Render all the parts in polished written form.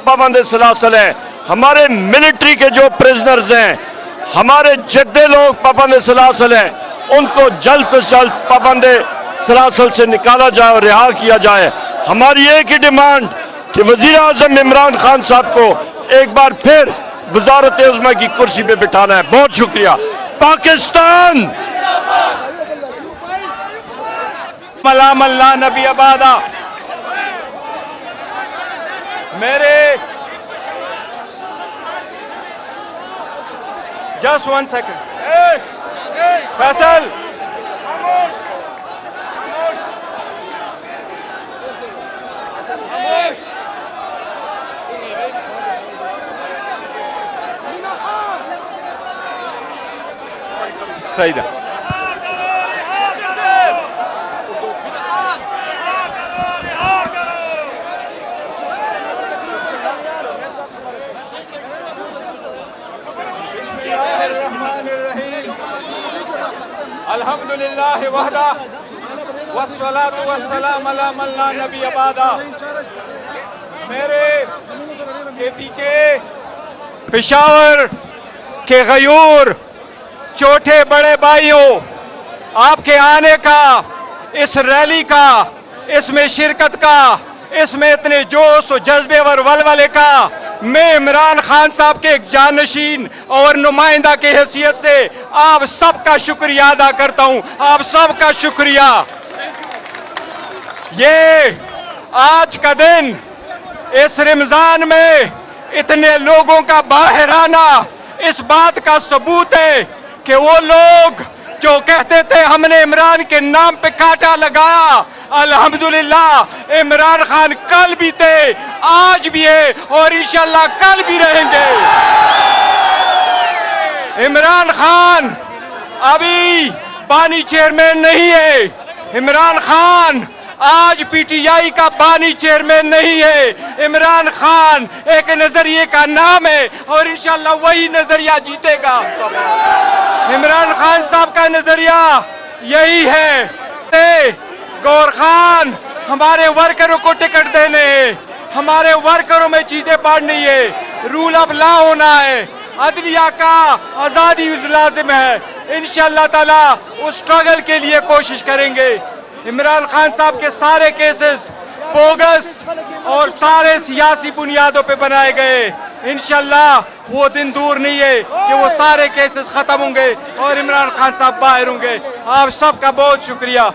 पाबंद सलासल हैं। हमारे मिलिट्री के जो प्रिजनर्स हैं, हमारे जिद्दे लोग पाबंद सलासल हैं, उनको जल्द से जल्द पाबंद सलासल से निकाला जाए और रिहा किया जाए। हमारी एक ही डिमांड कि वजीर आजम इमरान खान साहब को एक बार फिर वजारत उज़्मा की कुर्सी पे बिठाना है। बहुत शुक्रिया। पाकिस्तान मला मल्ला नबी आबादा। मेरे जस्ट 1 सेकंड फैसल, सही था। अल्हम्दुलिल्लाह वहदा वस्सलातु वस्सलाम अला मन ला नबी अबादा। मेरे KPK पेशावर के गयूर छोटे बड़े भाइयों, आपके आने का, इस रैली का, इसमें शिरकत का, इसमें इतने जोश और जज्बे और वलवले का मैं इमरान खान साहब के एक जानशीन और नुमाइंदा की हैसियत से आप सबका शुक्रिया अदा करता हूं। आप सबका शुक्रिया। ये आज का दिन, इस रमजान में इतने लोगों का बाहर आना इस बात का सबूत है कि वो लोग जो कहते थे हमने इमरान के नाम पे कांटा लगाया, अल्हम्दुलिल्लाह इमरान खान कल भी थे, आज भी है और इंशाल्लाह कल भी रहेंगे। इमरान खान अभी बानी चेयरमैन नहीं है। इमरान खान आज PTI का बानी चेयरमैन नहीं है। इमरान खान एक नजरिए का नाम है और इंशाल्लाह वही नजरिया जीतेगा। इमरान खान साहब का नजरिया यही है, गौर खान हमारे वर्करों को टिकट देने हैं, हमारे वर्करों में चीजें बांटनी है, रूल ऑफ लॉ होना है, अदलिया का आजादी लाजिम है। इंशाअल्लाह ताला उस स्ट्रगल के लिए कोशिश करेंगे। इमरान खान साहब के सारे केसेस बोगस और सारे सियासी बुनियादों पे बनाए गए। इंशाअल्लाह वो दिन दूर नहीं है कि वो सारे केसेस खत्म होंगे और इमरान खान साहब बाहर होंगे। आप सबका बहुत शुक्रिया।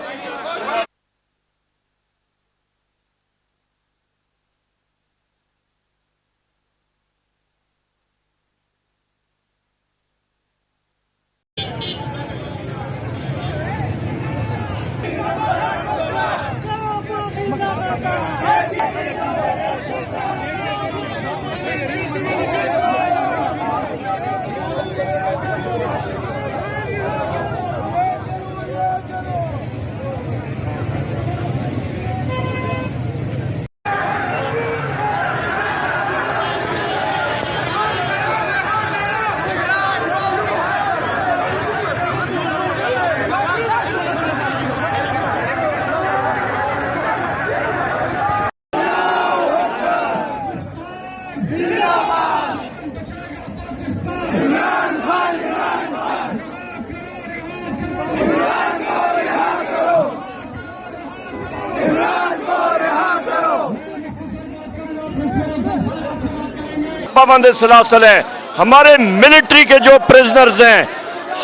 पाबंद सलासल हैं। हमारे मिलिट्री के जो प्रिजनर्स हैं,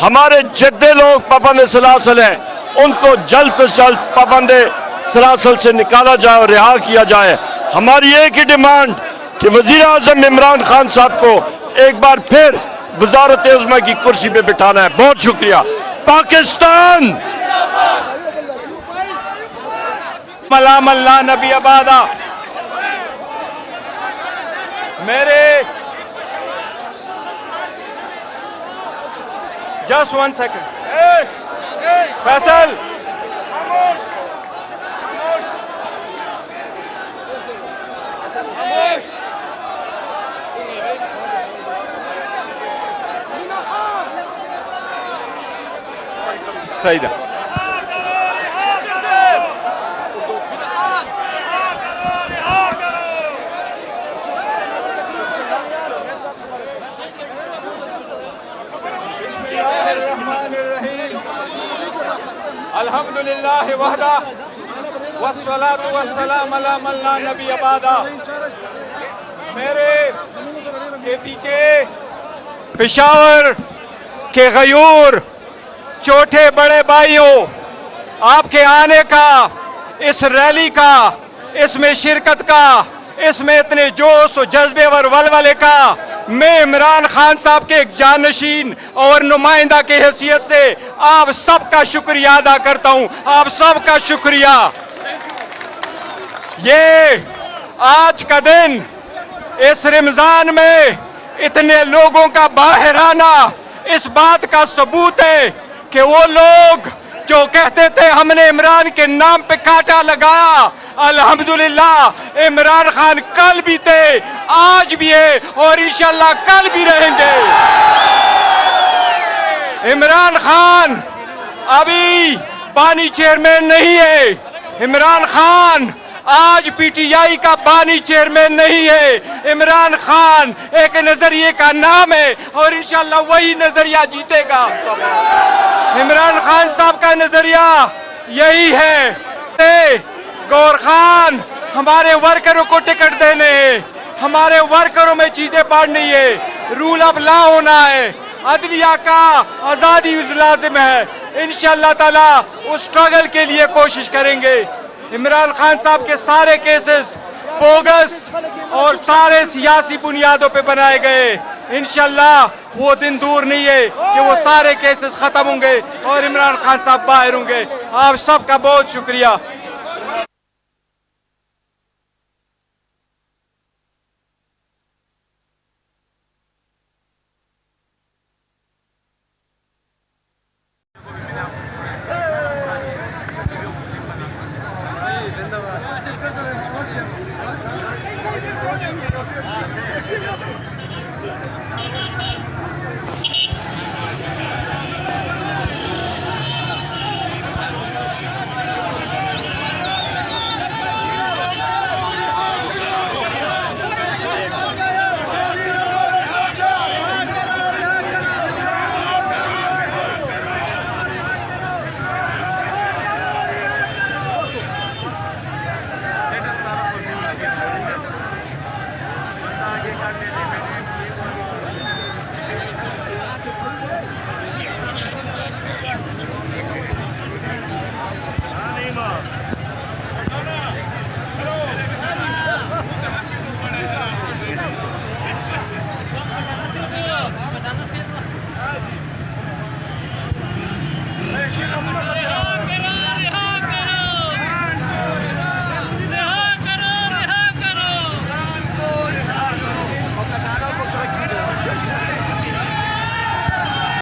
हमारे जिद्दे लोग पाबंद सलासल हैं, उनको जल्द से जल्द पाबंद सलासल से निकाला जाए और रिहा किया जाए। हमारी एक ही डिमांड कि वजीर आजम इमरान खान साहब को एक बार फिर वजारत उज़्मा की कुर्सी पे बिठाना है। बहुत शुक्रिया। पाकिस्तान मला मल्ला नबी आबादा। मेरे जस्ट 1 सेकंड फैसल, सही था। अल्हम्दुलिल्लाह वहदा वस्सलातु वस्सलाम अला मन ला नबी अबादा। मेरे केपी के पेशावर के गयूर छोटे बड़े भाइयों, आपके आने का, इस रैली का, इसमें शिरकत का, इसमें इतने जोश और जज्बे और वलवले का मैं इमरान खान साहब के एक जानशीन और नुमाइंदा की हैसियत से आप सबका शुक्रिया अदा करता हूं। आप सबका शुक्रिया। ये आज का दिन इस रमजान में इतने लोगों का बाहर आना इस बात का सबूत है कि वो लोग जो कहते थे हमने इमरान के नाम पे कांटा लगाया, अल्हम्दुलिल्लाह इमरान खान कल भी थे, आज भी है और इंशाल्लाह कल भी रहेंगे। इमरान खान अभी बानी चेयरमैन नहीं है। इमरान खान आज पीटीआई का बानी चेयरमैन नहीं है। इमरान खान एक नजरिए का नाम है और इंशाल्लाह वही नजरिया जीतेगा। इमरान खान साहब का नजरिया यही है, गौर खान हमारे वर्करों को टिकट देने हैं, हमारे वर्करों में चीजें बांटनी है, रूल ऑफ लॉ होना है, अदलिया का आजादी लाजिम है। इंशाअल्लाह ताला उस स्ट्रगल के लिए कोशिश करेंगे। इमरान खान साहब के सारे केसेस बोगस और सारे सियासी बुनियादों पे बनाए गए। इंशाअल्लाह वो दिन दूर नहीं है कि वो सारे केसेस खत्म होंगे और इमरान खान साहब बाहर होंगे। आप सबका बहुत शुक्रिया।